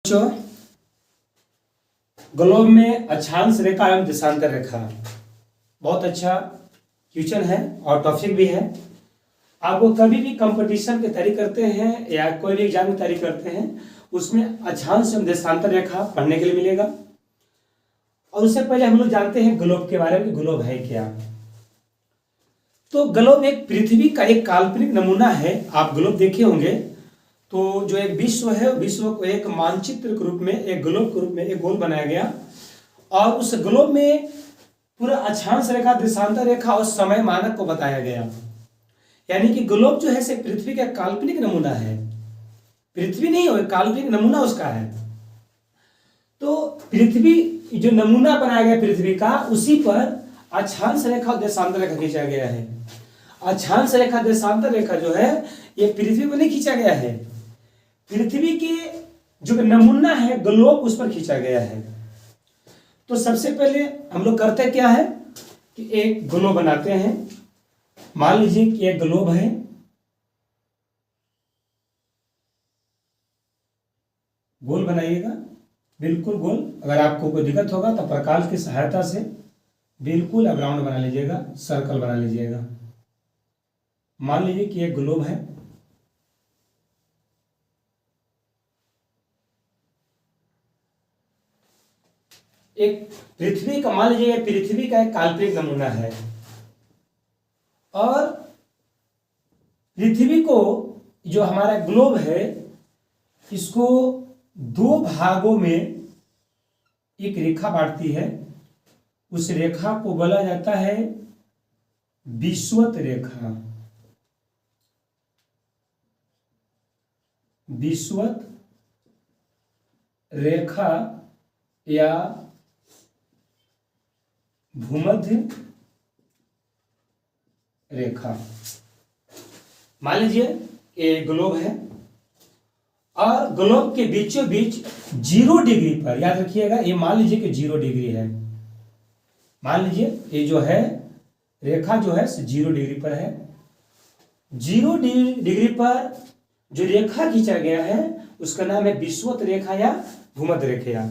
बच्चों, ग्लोब में अक्षांश रेखा एवं देशांतर रेखा बहुत अच्छा क्वेश्चन है और टॉपिक भी है। आपको कभी भी कंपटीशन की तैयारी करते हैं या कोई भी एग्जाम की तैयारी करते हैं उसमें अक्षांश एवं देशांतर रेखा पढ़ने के लिए मिलेगा। और उससे पहले हम लोग जानते हैं ग्लोब के बारे में कि ग्लोब है क्या। तो ग्लोब एक पृथ्वी का एक काल्पनिक नमूना है। आप ग्लोब देखे होंगे तो जो एक विश्व है, विश्व को एक मानचित्र के रूप में, एक ग्लोब के रूप में एक गोल बनाया गया और उस ग्लोब में पूरा अक्षांश रेखा, देशांतर रेखा और समय मानक को बताया गया। यानी कि ग्लोब जो है से पृथ्वी का काल्पनिक नमूना है, पृथ्वी नहीं हो, काल्पनिक नमूना उसका है। तो पृथ्वी जो नमूना बनाया गया पृथ्वी का, उसी पर अक्षांश रेखा और देशांतर रेखा खींचा गया है। अक्षांश रेखा, देशांतर रेखा जो है ये पृथ्वी पर नहीं खींचा गया है, पृथ्वी के जो नमूना है ग्लोब उस पर खींचा गया है। तो सबसे पहले हम लोग करते क्या है कि एक ग्लोब बनाते हैं। मान लीजिए कि एक ग्लोब है, गोल बनाइएगा, बिल्कुल गोल। अगर आपको कोई दिक्कत होगा तो प्रकाश की सहायता से बिल्कुल अब राउंड बना लीजिएगा, सर्कल बना लीजिएगा। मान लीजिए कि एक ग्लोब है, एक पृथ्वी का, मान लीजिए पृथ्वी का एक काल्पनिक नमूना है और पृथ्वी को जो हमारा ग्लोब है इसको दो भागों में एक रेखा बांटती है। उस रेखा को बोला जाता है विषुवत रेखा। विषुवत रेखा या भूमध्य रेखा। मान लीजिए ये ग्लोब है और ग्लोब के बीचों बीच 0 डिग्री पर, याद रखिएगा ये मान लीजिए कि 0 डिग्री है। मान लीजिए ये जो है रेखा जो है 0 डिग्री पर है। 0 डिग्री पर जो रेखा खींचा गया है उसका नाम है विषुवत रेखा या भूमध्य रेखा।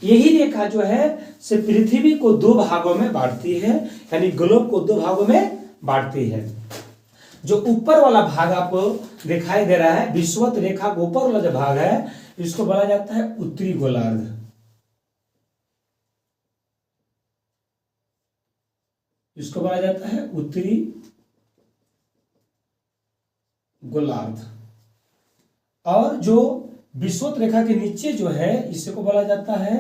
यही रेखा जो है से पृथ्वी को दो भागों में बांटती है, यानी ग्लोब को दो भागों में बांटती है। जो ऊपर वाला भाग आपको दिखाई दे रहा है, विषुवत रेखा का ऊपर वाला जो भाग है इसको बोला जाता है उत्तरी गोलार्ध। इसको बोला जाता है उत्तरी गोलार्ध। और जो विषुवत रेखा के नीचे जो है इसको बोला जाता है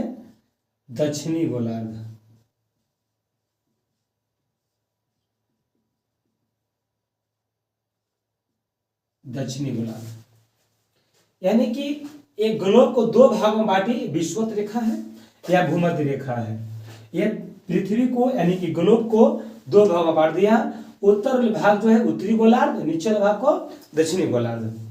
दक्षिणी गोलार्ध। दक्षिणी गोलार्ध यानी कि एक ग्लोब को दो भागों में बांटी विषुवत रेखा है या भूमध्य रेखा है। यह पृथ्वी को यानी कि ग्लोब को दो भागों में बांट दिया। उत्तर भाग जो है उत्तरी गोलार्ध, नीचे भाग को दक्षिणी गोलार्ध।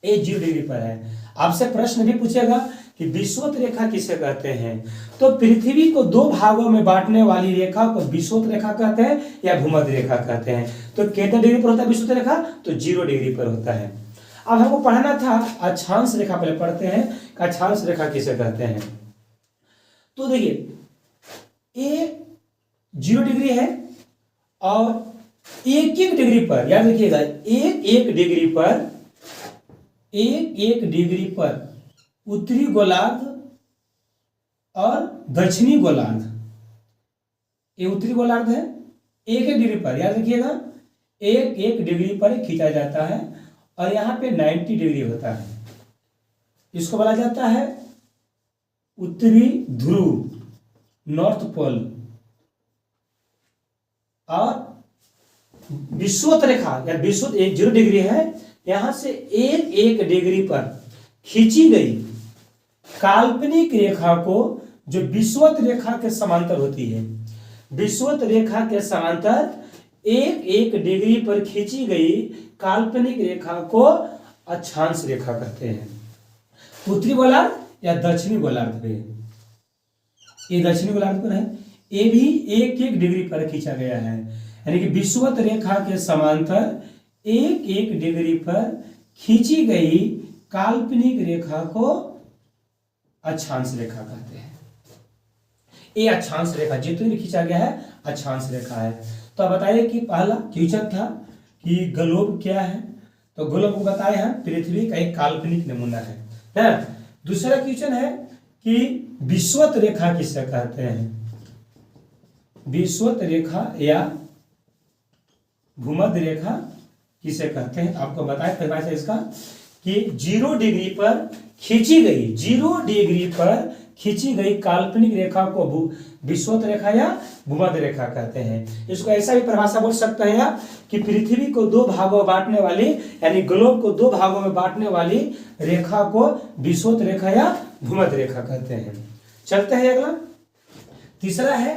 ये 0 डिग्री पर है। आपसे प्रश्न भी पूछेगा कि विषुवत रेखा किसे कहते हैं। तो पृथ्वी को दो भागों में बांटने वाली रेखा को विषुवत रेखा कहते हैं या भूमध्य रेखा कहते हैं। तो कितने डिग्री पर होता है विषुवत रेखा? तो 0 डिग्री पर होता है। अब हमको पढ़ना था अक्षांश रेखा। पहले पढ़ते हैं कि अक्षांश रेखा किसे कहते हैं। तो देखिए ये 0 डिग्री है और एक डिग्री पर, याद रखिएगा, एक डिग्री पर, एक डिग्री पर उत्तरी गोलार्ध और दक्षिणी गोलार्ध। ये उत्तरी गोलार्ध है, एक डिग्री पर, याद रखिएगा, एक डिग्री पर खींचा जाता है और यहाँ पे 90 डिग्री होता है। इसको बोला जाता है उत्तरी ध्रुव, नॉर्थ पोल। और विषुवत रेखा या विषुवत 0 डिग्री है, यहां से एक डिग्री पर खींची गई काल्पनिक रेखा को, जो विषुवत रेखा के समांतर होती है, विषुवत रेखा के समांतर एक डिग्री पर खींची गई काल्पनिक रेखा को अक्षांश रेखा कहते हैं। उत्तरी गोलार्ध या दक्षिणी गोलार्ध पे, ये दक्षिणी गोलार्ध पर है, ये भी एक डिग्री पर खींचा गया है। यानी कि विषुवत रेखा के समांतर एक डिग्री पर खींची गई काल्पनिक रेखा को अक्षांश रेखा कहते हैं। ये अक्षांश रेखा जितनी भी खींचा गया है अक्षांश रेखा है। तो अब बताइए कि पहला क्वेश्चन था कि ग्लोब क्या है, तो ग्लोब को बताए हैं पृथ्वी का एक काल्पनिक नमूना है ना। दूसरा क्वेश्चन है कि विषुवत रेखा किसे कहते हैं, विषुवत रेखा या भूमध्य रेखा किसे कहते हैं। आपको बताए पहला से इसका कि 0 डिग्री पर खींची गई, 0 डिग्री पर खींची गई काल्पनिक रेखा को विषुवत रेखा या भूमध्य रेखा कहते हैं। इसको ऐसा भी परिभाषा बोल सकते हैं आप कि पृथ्वी को 2 भागों में बांटने वाली, यानी ग्लोब को 2 भागों में बांटने वाली रेखा को विषुवत रेखा या भूमध्य रेखा कहते हैं। चलते हैं अगला, तीसरा है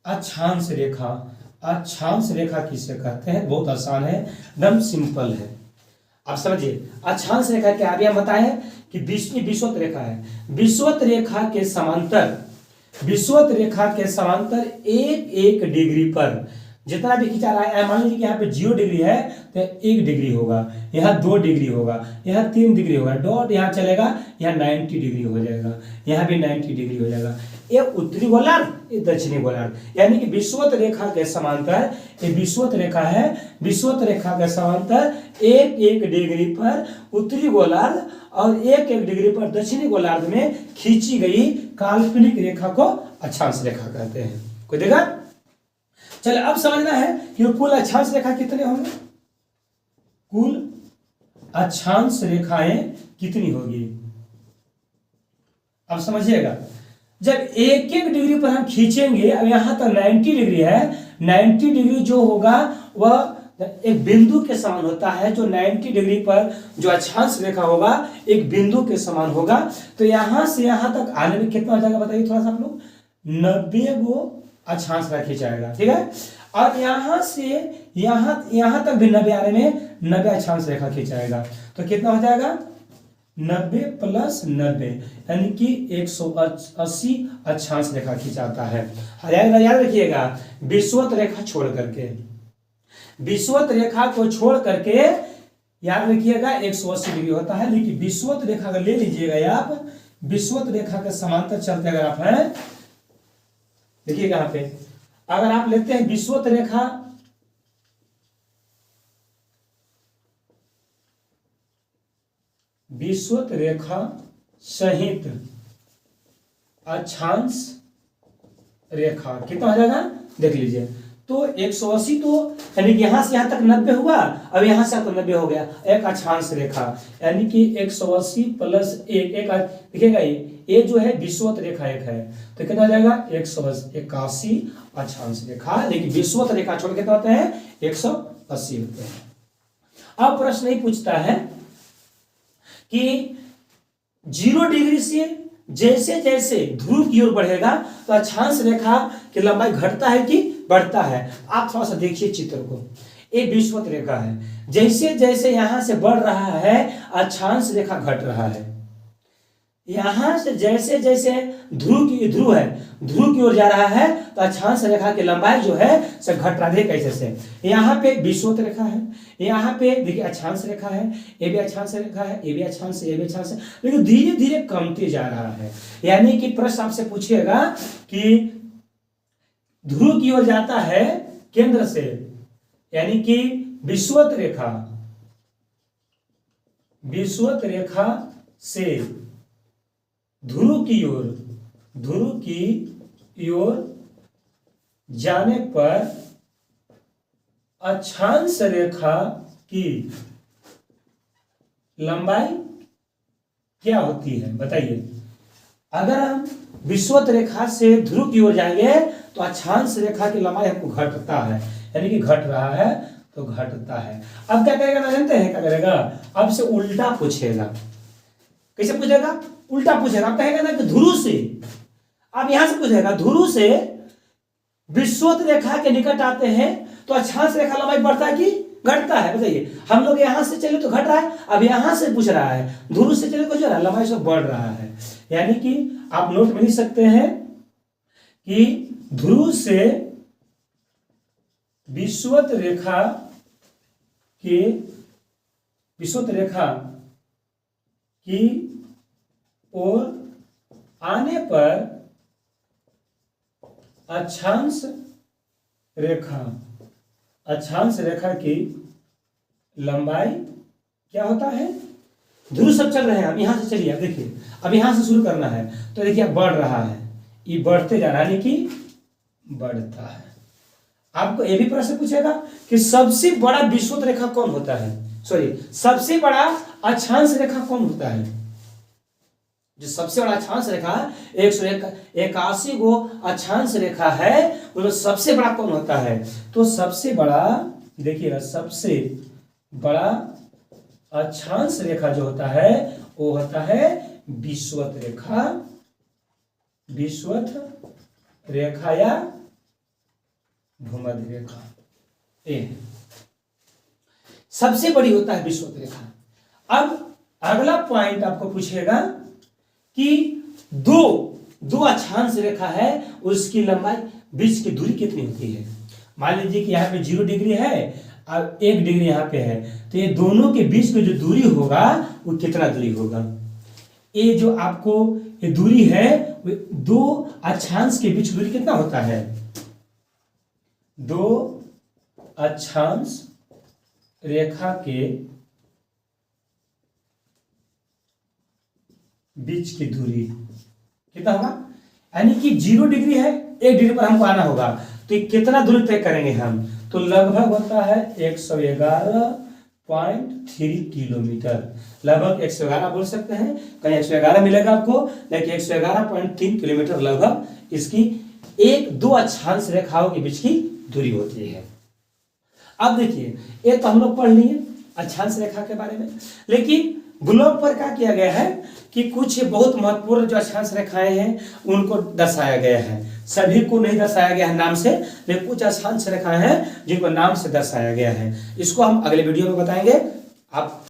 अक्षांश रेखा। अक्षांश रेखा किसे कहते हैं, बहुत आसान है, एकदम सिंपल है, आप समझिए। अक्षांश रेखा क्या अभी हम बताए कि विषुवत रेखा है, विषुवत रेखा के समांतर, विषुवत रेखा के समांतर 1 डिग्री पर जितना भी खींचा रहा है, मान लीजिए कि यहाँ पे 0 डिग्री है तो 1 डिग्री होगा, यहाँ 2 डिग्री होगा, यहाँ 3 डिग्री होगा, डॉट यहाँ चलेगा, यहाँ 90 डिग्री हो जाएगा, यहाँ भी 90 डिग्री हो जाएगा। ये उत्तरी गोलार्ध, ये दक्षिणी गोलार्ध, यानी कि विषुवत रेखा के समांतर, ये विषुवत रेखा है, विषुवत रेखा के समांतर 1 डिग्री पर उत्तरी गोलार्ध और 1 डिग्री पर दक्षिणी गोलार्ध में खींची गई काल्पनिक रेखा को अक्षांश रेखा कहते हैं। कोई देखा? चलिए अब समझना है कि कुल अक्षांश रेखा कितने होंगे, कुल अक्षांश रेखाएं कितनी होगी। अब समझिएगा, जब 1 डिग्री पर हम खींचेंगे, अब यहां तक 90 डिग्री है, 90 डिग्री जो होगा वह एक बिंदु के समान होता है, जो 90 डिग्री पर जो अक्षांश रेखा होगा एक बिंदु के समान होगा। तो यहां से यहां तक आने में कितना हो जाएगा बताइए थोड़ा सा आप लोग, 90 गो अक्षांश रेखा खींचाएगा, ठीक है। और यहां से यहां तक भी 90 आने में 90 अक्षांश रेखा खींचाएगा, तो कितना हो जाएगा 90 प्लस 90 यानी कि 180 अक्षांश रेखा खींचाता है। याद रखिएगा, विषुवत रेखा छोड़ करके, विषुवत रेखा को छोड़ करके याद रखिएगा 180 डिग्री होता है। लेकिन विषुवत रेखा अगर ले लीजिएगा आप, विषुवत रेखा के समांतर चलते अगर आप हैं, देखिएगा यहाँ पे अगर आप लेते हैं विषुवत रेखा, विषुवत रेखा सहित अक्षांश रेखा कितना हो जाएगा देख लीजिए। तो 180 तो यानी कि यहां से यहां तक 90 हुआ, अब यहां से 90 हो गया, एक अक्षांश रेखा यानी कि 180 प्लस 1 देखिएगा, ये जो है विषुवत रेखा एक है, तो कितना हो जाएगा 181 अक्षांश रेखा। लेकिन विषुवत रेखा छोड़ कितना होते हैं 180 होते हैं। अब प्रश्न नहीं पूछता है कि 0 डिग्री से जैसे जैसे ध्रुव की ओर बढ़ेगा तो अक्षांश रेखा की लंबाई घटता है कि बढ़ता है। आप थोड़ा सा देखिए चित्र को, ये विषुवत रेखा है, जैसे जैसे यहां से बढ़ रहा है अक्षांश रेखा घट रहा है। यहां से जैसे जैसे ध्रुव है, ध्रुव की ओर जा रहा है तो अक्षांश रेखा की लंबाई जो है से घट रहा है। कैसे से, यहाँ पे विषुवत रेखा है, यहाँ पे देखिए अक्षांश रेखा है, ये भी अक्षांश रेखा है, ये भी अक्षांश है, ये भी अक्षांश है, लेकिन धीरे धीरे कमते जा रहा है। यानी कि प्रश्न आपसे पूछिएगा कि ध्रुव की ओर जाता है केंद्र से, यानी कि विषुवत रेखा से ध्रुव की ओर जाने पर अक्षांश रेखा की लंबाई क्या होती है बताइए। अगर हम विषुवत रेखा से ध्रुव की ओर जाएंगे तो अक्षांश रेखा की लंबाई हमको घटता है, यानी कि घट रहा है तो घटता है। अब क्या करेगा ना, जानते हैं क्या करेगा, अब से उल्टा पूछेगा। कैसे पूछेगा, उल्टा पूछेगा। अब कहेगा ना कि ध्रुव से, अब यहां से पूछेगा ध्रुव से विषुवत रेखा के निकट आते हैं तो अक्षांश रेखा लंबाई बढ़ता है कि घटता है बताइए। हम लोग यहां से चले तो घट रहा है, अब यहां से पूछ रहा है ध्रुव से चले तो जो लंबाई सब बढ़ रहा है। यानी कि आप नोट में लिख सकते हैं कि ध्रुव से विषुवत रेखा की ओर आने पर अक्षांश रेखा की लंबाई क्या होता है? ध्रुव सब चल रहे हैं, हम यहां से चलिए, अब देखिए, अब यहां से शुरू करना है, तो देखिए बढ़ रहा है, ये बढ़ते जा रहा है, यानी कि बढ़ता है। आपको ये भी प्रश्न पूछेगा कि सबसे बड़ा विषुवत रेखा कौन होता है, सॉरी सबसे बड़ा अक्षांश रेखा कौन होता है? जो सबसे बड़ा अक्षांश रेखा 181 गो अक्षांश रेखा है, उसमें सबसे बड़ा कौन होता है? तो सबसे बड़ा, देखिएगा, सबसे बड़ा अक्षांश रेखा जो होता है वो होता है विषुवत रेखा, विषुवत रेखा या भूमध्य रेखा, ये सबसे बड़ी होता है विषुवत रेखा। अब अगला पॉइंट आपको पूछेगा कि दो अक्षांश रेखा है, उसकी लंबाई, बीच की दूरी कितनी होती है? मान लीजिए कि यहाँ पे 0 डिग्री है और 1 डिग्री यहाँ पे है, तो ये दोनों के बीच में जो दूरी होगा वो कितना दूरी होगा? ये जो आपको ये दूरी है, वो दो अक्षांश के बीच दूरी कितना होता है? दो अक्षांश रेखा के बीच की दूरी कितना होगा? यानी कि 0 डिग्री है, 1 डिग्री पर हमको आना होगा, तो कितना दूरी तय करेंगे हम? तो लगभग होता है 111.3 किलोमीटर, लगभग 111 बोल सकते हैं, कहीं 111 मिलेगा आपको, लेकिन 111.3 किलोमीटर लगभग इसकी दो अक्षांश रेखाओं के बीच की दूरी होती है। अब देखिए, ये तो हम लोग पढ़ लिए अक्षांश रेखा के बारे में, लेकिन ग्लोब पर क्या किया गया है कि कुछ बहुत महत्वपूर्ण जो अक्षांश रेखाएं हैं उनको दर्शाया गया है। सभी को नहीं दर्शाया गया है नाम से, लेकिन कुछ अक्षांश रेखाएं हैं जिनको नाम से दर्शाया गया है। इसको हम अगले वीडियो में बताएंगे। आप